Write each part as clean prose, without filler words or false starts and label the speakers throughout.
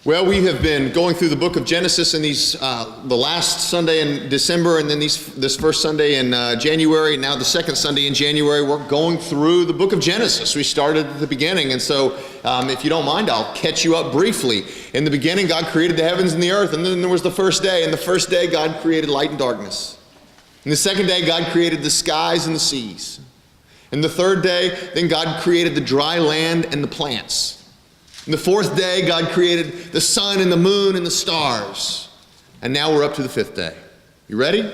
Speaker 1: Well, we have been going through the book of Genesis in these the last Sunday in December, and then this first Sunday in January, and now the second Sunday in January. We're going through the book of Genesis. We started at the beginning, and so if you don't mind, I'll catch you up briefly. In the beginning, God created the heavens and the earth, and then there was the first day. And the first day, God created light and darkness. And the second day, God created the skies and the seas. And the third day, then God created the dry land and the plants. And the fourth day, God created the sun and the moon and the stars. And now we're up to the fifth day. You ready?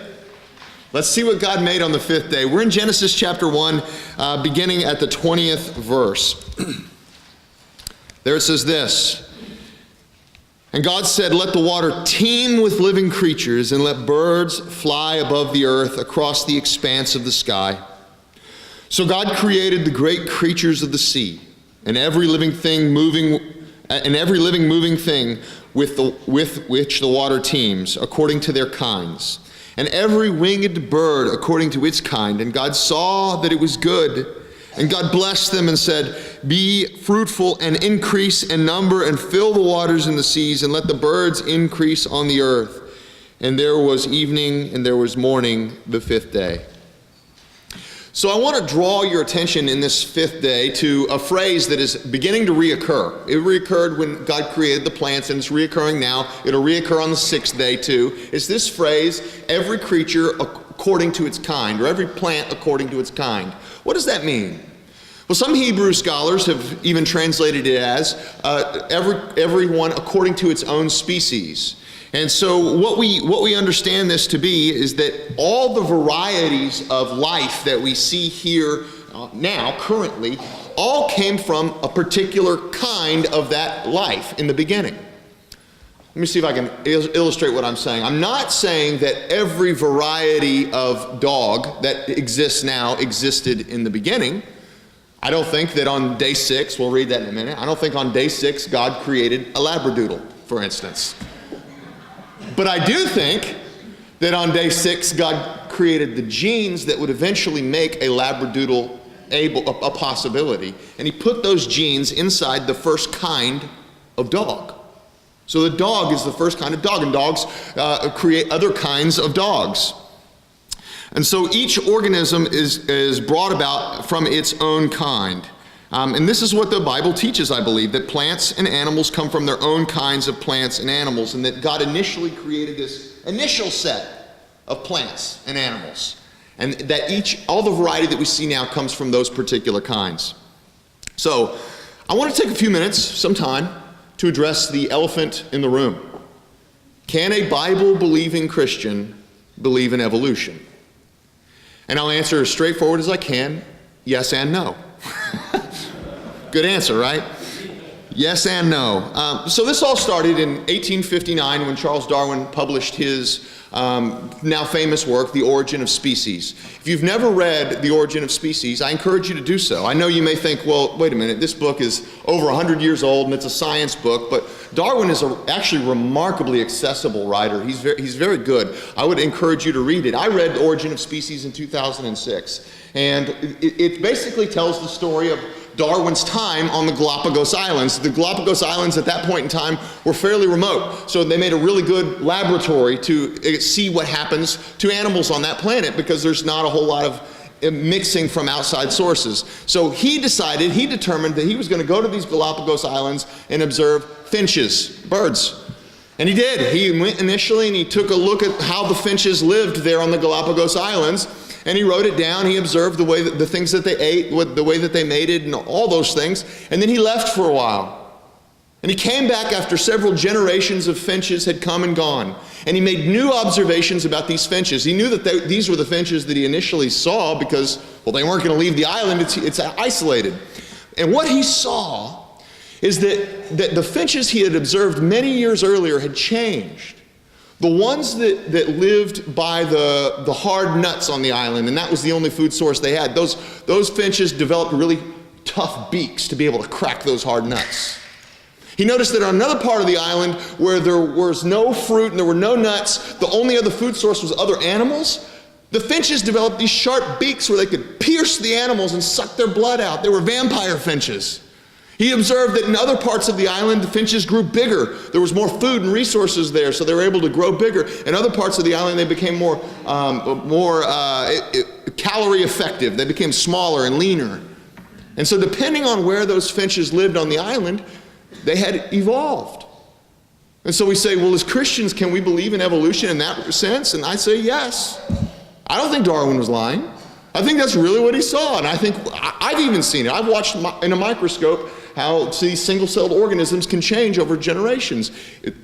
Speaker 1: Let's see what God made on the fifth day. We're in Genesis chapter 1, beginning at the 20th verse. There it says this. And God said, "Let the water teem with living creatures, and let birds fly above the earth across the expanse of the sky." So God created the great creatures of the sea, and every living moving thing with which the water teems, according to their kinds, and every winged bird according to its kind. And God saw that it was good. And God blessed them and said, "Be fruitful and increase in number, and fill the waters in the seas, and let the birds increase on the earth." And there was evening and there was morning the fifth day. So I want to draw your attention in this fifth day to a phrase that is beginning to reoccur. It reoccurred when God created the plants, and it's reoccurring now. It'll reoccur on the sixth day too. It's this phrase, every creature according to its kind, or every plant according to its kind. What does that mean? Well, some Hebrew scholars have even translated it as everyone according to its own species. And so what we understand this to be is that all the varieties of life that we see here now, currently, all came from a particular kind of that life in the beginning. Let me see if I can illustrate what I'm saying. I'm not saying that every variety of dog that exists now existed in the beginning. I don't think that on day 6, we'll read that in a minute, I don't think on day 6 God created a Labradoodle, for instance. But I do think that on day 6, God created the genes that would eventually make a Labradoodle a possibility. And he put those genes inside the first kind of dog. So the dog is the first kind of dog, and dogs create other kinds of dogs. And so each organism is brought about from its own kind. And this is what the Bible teaches, I believe, that plants and animals come from their own kinds of plants and animals, and that God initially created this initial set of plants and animals, and that all the variety that we see now comes from those particular kinds. So I want to take a few minutes, some time, to address the elephant in the room. Can a Bible-believing Christian believe in evolution? And I'll answer as straightforward as I can, yes and no. Good answer, right? Yes and no. So this all started in 1859 when Charles Darwin published his now famous work, The Origin of Species. If you've never read The Origin of Species, I encourage you to do so. I know you may think, well, wait a minute, this book is over 100 years old and it's a science book, but Darwin is actually a remarkably accessible writer. He's very good. I would encourage you to read it. I read The Origin of Species in 2006, and it basically tells the story of Darwin's time on the Galapagos Islands. The Galapagos Islands at that point in time were fairly remote, so they made a really good laboratory to see what happens to animals on that planet, because there's not a whole lot of mixing from outside sources. So he determined that he was going to go to these Galapagos Islands and observe finches, birds. And he did. He went initially and he took a look at how the finches lived there on the Galapagos Islands. And he wrote it down. He observed the things that they ate, the way that they mated, and all those things. And then he left for a while. And he came back after several generations of finches had come and gone. And he made new observations about these finches. He knew that these were the finches that he initially saw because, well, they weren't going to leave the island. It's isolated. And what he saw is that the finches he had observed many years earlier had changed. The ones that lived by the hard nuts on the island, and that was the only food source they had, those finches developed really tough beaks to be able to crack those hard nuts. He noticed that on another part of the island where there was no fruit and there were no nuts, the only other food source was other animals, the finches developed these sharp beaks where they could pierce the animals and suck their blood out. They were vampire finches. He observed that in other parts of the island, the finches grew bigger. There was more food and resources there, so they were able to grow bigger. In other parts of the island, they became more calorie effective. They became smaller and leaner. And so depending on where those finches lived on the island, they had evolved. And so we say, well, as Christians, can we believe in evolution in that sense? And I say yes. I don't think Darwin was lying. I think that's really what he saw. And I think I've even seen it. I've watched in a microscope how these single-celled organisms can change over generations.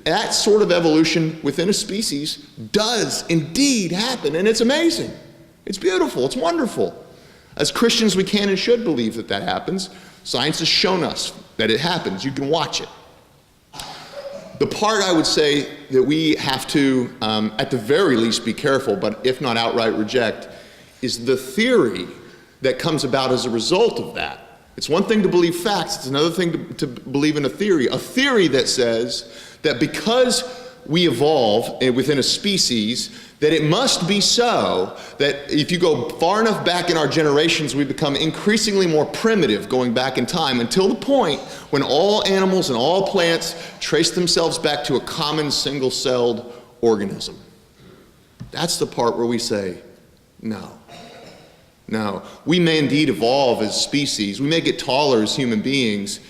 Speaker 1: That sort of evolution within a species does indeed happen, and it's amazing. It's beautiful. It's wonderful. As Christians, we can and should believe that that happens. Science has shown us that it happens. You can watch it. The part I would say that we have to, at the very least, be careful, but if not outright reject, is the theory that comes about as a result of that. It's one thing to believe facts, it's another thing to believe in a theory that says that because we evolve within a species, that it must be so that if you go far enough back in our generations, we become increasingly more primitive going back in time until the point when all animals and all plants trace themselves back to a common single-celled organism. That's the part where we say, no. No, we may indeed evolve as species. We may get taller as human beings,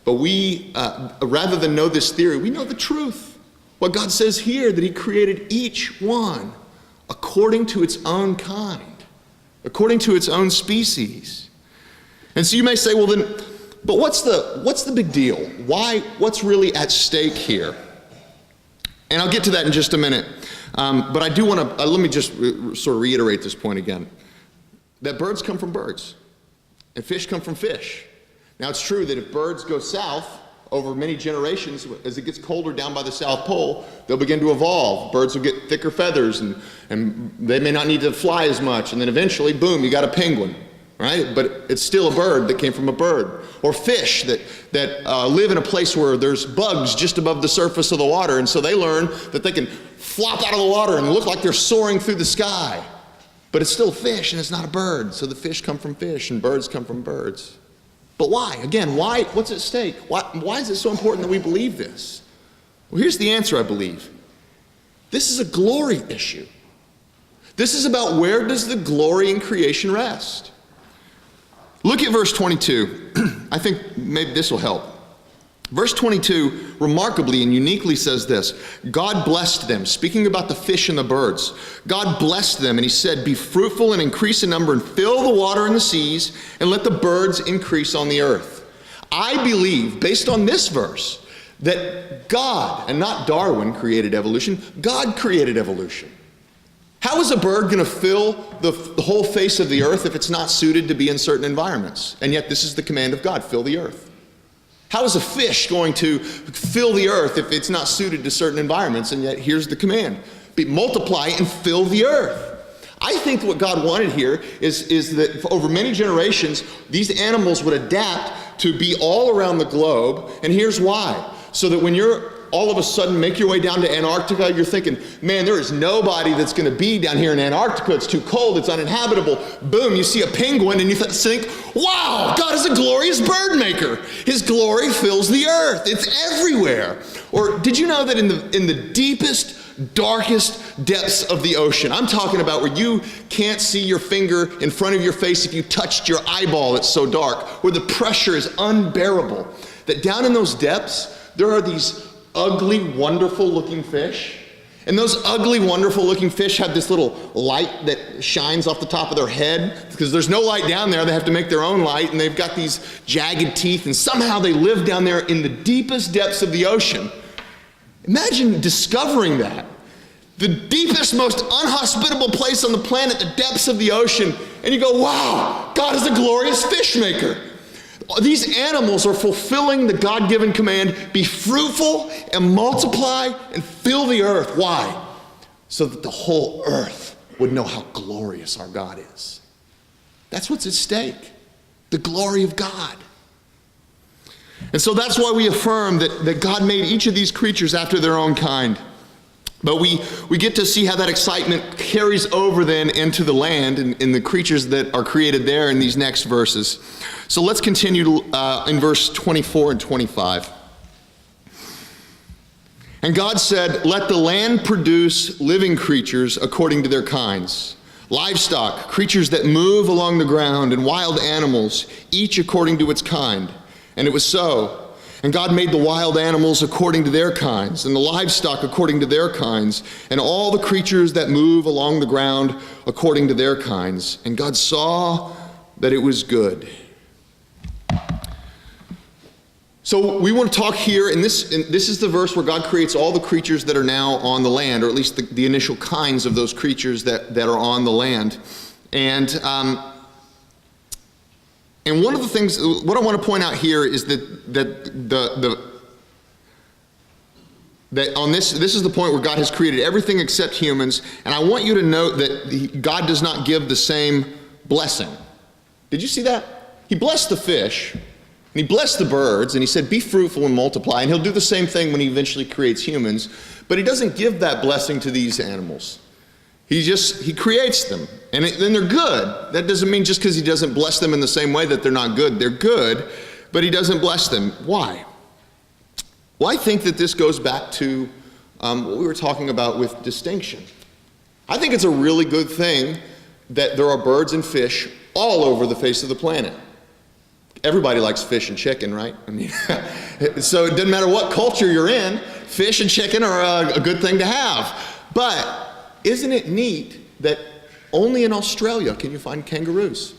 Speaker 1: but we, rather than know this theory, we know the truth. What God says here, that He created each one according to its own kind, according to its own species. And so you may say, well then, but what's the big deal? Why, what's really at stake here? And I'll get to that in just a minute. But I do want to, let me just sort of reiterate this point again. That birds come from birds, and fish come from fish. Now it's true that if birds go south over many generations, as it gets colder down by the South Pole, they'll begin to evolve. Birds will get thicker feathers, and they may not need to fly as much, and then eventually, boom, you got a penguin, right? But it's still a bird that came from a bird. Or fish that live in a place where there's bugs just above the surface of the water, and so they learn that they can flop out of the water and look like they're soaring through the sky. But it's still fish, and it's not a bird. So the fish come from fish, and birds come from birds. But why? Again, why? What's at stake? Why is it so important that we believe this? Well, here's the answer, I believe. This is a glory issue. This is about where does the glory in creation rest? Look at verse 22. I think maybe this will help. Verse 22 remarkably and uniquely says this: God blessed them, speaking about the fish and the birds. God blessed them, and He said, be fruitful and increase in number and fill the water in the seas and let the birds increase on the earth. I believe, based on this verse, that God, and not Darwin, created evolution. God created evolution. How is a bird going to fill the whole face of the earth if it's not suited to be in certain environments? And yet this is the command of God: fill the earth. How is a fish going to fill the earth if it's not suited to certain environments? And yet here's the command: multiply and fill the earth. I think what God wanted here is that over many generations, these animals would adapt to be all around the globe. And here's why. So that when you're all of a sudden make your way down to Antarctica, you're thinking, man, there is nobody that's going to be down here in Antarctica. It's too cold. It's uninhabitable. Boom, you see a penguin and you think, wow, God is a glorious bird maker. His glory fills the earth. It's everywhere. Or did you know that in the deepest, darkest depths of the ocean, I'm talking about where you can't see your finger in front of your face if you touched your eyeball, it's so dark, where the pressure is unbearable, that down in those depths, there are these ugly, wonderful looking fish. And those ugly, wonderful looking fish have this little light that shines off the top of their head, because there's no light down there. They have to make their own light, and they've got these jagged teeth, and somehow they live down there in the deepest depths of the ocean. Imagine discovering that. The deepest, most unhospitable place on the planet, the depths of the ocean, and you go, wow, God is a glorious fish maker. These animals are fulfilling the God-given command: be fruitful and multiply and fill the earth. Why? So that the whole earth would know how glorious our God is. That's what's at stake, the glory of God. And so that's why we affirm that God made each of these creatures after their own kind. But we get to see how that excitement carries over then into the land and the creatures that are created there in these next verses. So let's continue in verse 24 and 25. And God said, "Let the land produce living creatures according to their kinds, livestock, creatures that move along the ground, and wild animals, each according to its kind." And it was so. And God made the wild animals according to their kinds, and the livestock according to their kinds, and all the creatures that move along the ground according to their kinds. And God saw that it was good. So we want to talk here, and this is the verse where God creates all the creatures that are now on the land, or at least the initial kinds of those creatures that are on the land. And one of the things, what I want to point out here is that on this is the point where God has created everything except humans, and I want you to note that God does not give the same blessing. Did you see that? He blessed the fish, and he blessed the birds, and he said, "Be fruitful and multiply," and he'll do the same thing when he eventually creates humans, but he doesn't give that blessing to these animals. He creates them, and then they're good. That doesn't mean just because he doesn't bless them in the same way that they're not good. They're good, but he doesn't bless them. Why? Well, I think that this goes back to what we were talking about with distinction. I think it's a really good thing that there are birds and fish all over the face of the planet. Everybody likes fish and chicken, right? I mean, so it doesn't matter what culture you're in, fish and chicken are a good thing to have. But isn't it neat that only in Australia can you find kangaroos?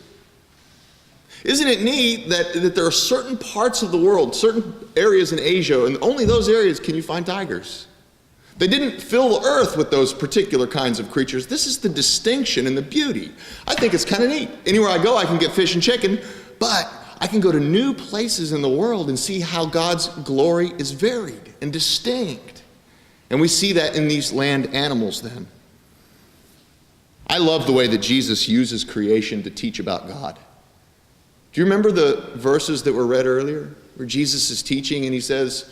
Speaker 1: Isn't it neat that there are certain parts of the world, certain areas in Asia, and only those areas can you find tigers? They didn't fill the earth with those particular kinds of creatures. This is the distinction and the beauty. I think it's kind of neat. Anywhere I go, I can get fish and chicken, but I can go to new places in the world and see how God's glory is varied and distinct. And we see that in these land animals then. I love the way that Jesus uses creation to teach about God. Do you remember the verses that were read earlier where Jesus is teaching and he says,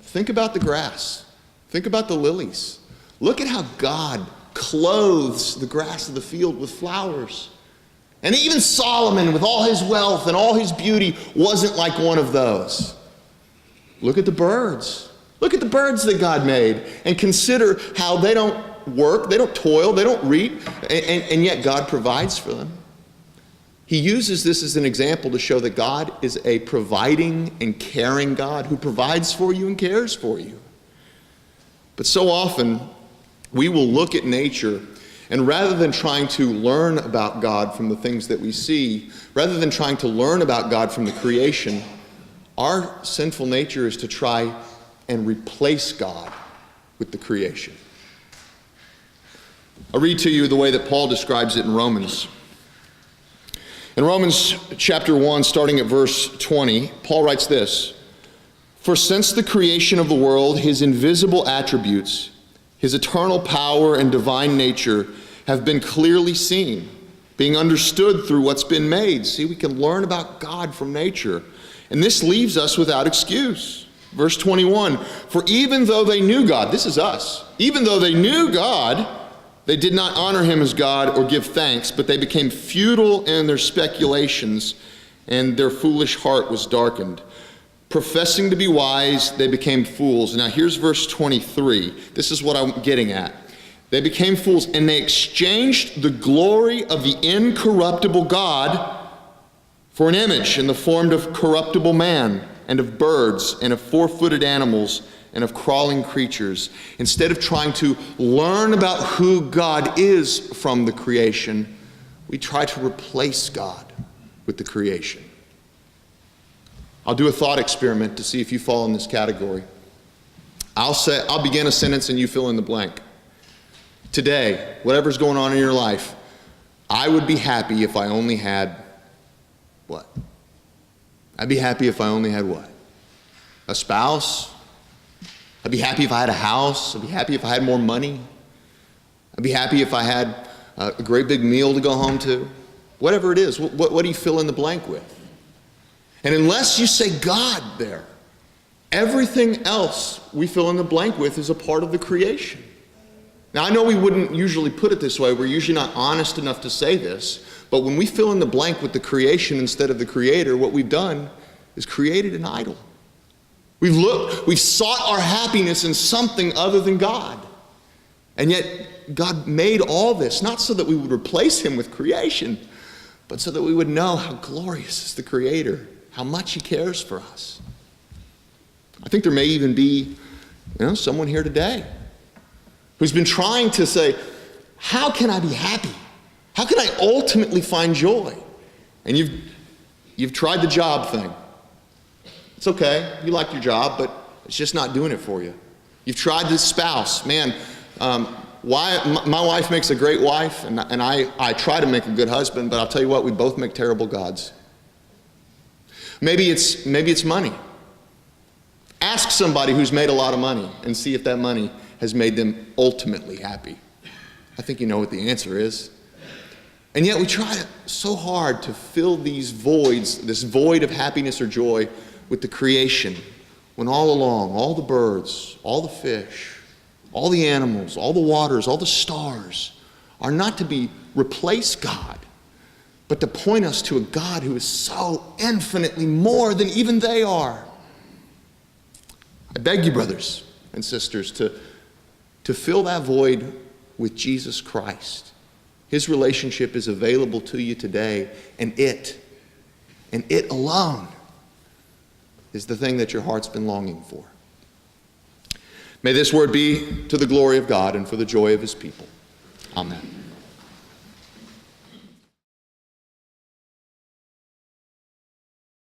Speaker 1: think about the grass. Think about the lilies. Look at how God clothes the grass of the field with flowers. And even Solomon, with all his wealth and all his beauty, wasn't like one of those. Look at the birds. Look at the birds that God made and consider how they don't work, they don't toil, they don't reap, and yet God provides for them. He uses this as an example to show that God is a providing and caring God who provides for you and cares for you. But so often, we will look at nature, and rather than trying to learn about God from the things that we see, rather than trying to learn about God from the creation, our sinful nature is to try and replace God with the creation. I'll read to you the way that Paul describes it in Romans. In Romans chapter 1, starting at verse 20, Paul writes this, "For since the creation of the world, his invisible attributes, his eternal power and divine nature have been clearly seen, being understood through what's been made." See, we can learn about God from nature. And this leaves us without excuse. Verse 21, "For even though they knew God," this is us, "even though they knew God, they did not honor him as God or give thanks, but they became futile in their speculations, and their foolish heart was darkened. Professing to be wise, they became fools." Now here's verse 23. This is what I'm getting at. "They became fools, and they exchanged the glory of the incorruptible God for an image in the form of corruptible man, and of birds, and of four-footed animals, and of crawling creatures." Instead of trying to learn about who God is from the creation, we try to replace God with the creation. I'll do a thought experiment to see if you fall in this category. I'll begin a sentence and you fill in the blank. Today, whatever's going on in your life, I would be happy if I only had what? I'd be happy if I only had what? A spouse? I'd be happy if I had a house. I'd be happy if I had more money. I'd be happy if I had a great big meal to go home to. Whatever it is, what do you fill in the blank with? And unless you say God there, everything else we fill in the blank with is a part of the creation. Now, I know we wouldn't usually put it this way. We're usually not honest enough to say this. But when we fill in the blank with the creation instead of the Creator, what we've done is created an idol. We've sought our happiness in something other than God. And yet, God made all this, not so that we would replace Him with creation, but so that we would know how glorious is the Creator, how much He cares for us. I think there may even be, someone here today who's been trying to say, how can I be happy? How can I ultimately find joy? And you've tried the job thing. It's okay, you like your job, but it's just not doing it for you. You've tried this spouse. Man, my wife makes a great wife, and I try to make a good husband, but I'll tell you what, we both make terrible gods. Maybe it's money. Ask somebody who's made a lot of money and see if that money has made them ultimately happy. I think you know what the answer is. And yet we try so hard to fill these voids, this void of happiness or joy, with the creation, when all along, all the birds, all the fish, all the animals, all the waters, all the stars are not to replace God, but to point us to a God who is so infinitely more than even they are. I beg you, brothers and sisters, to fill that void with Jesus Christ. His relationship is available to you today, and it alone is the thing that your heart's been longing for. May this word be to the glory of God and for the joy of His people. Amen.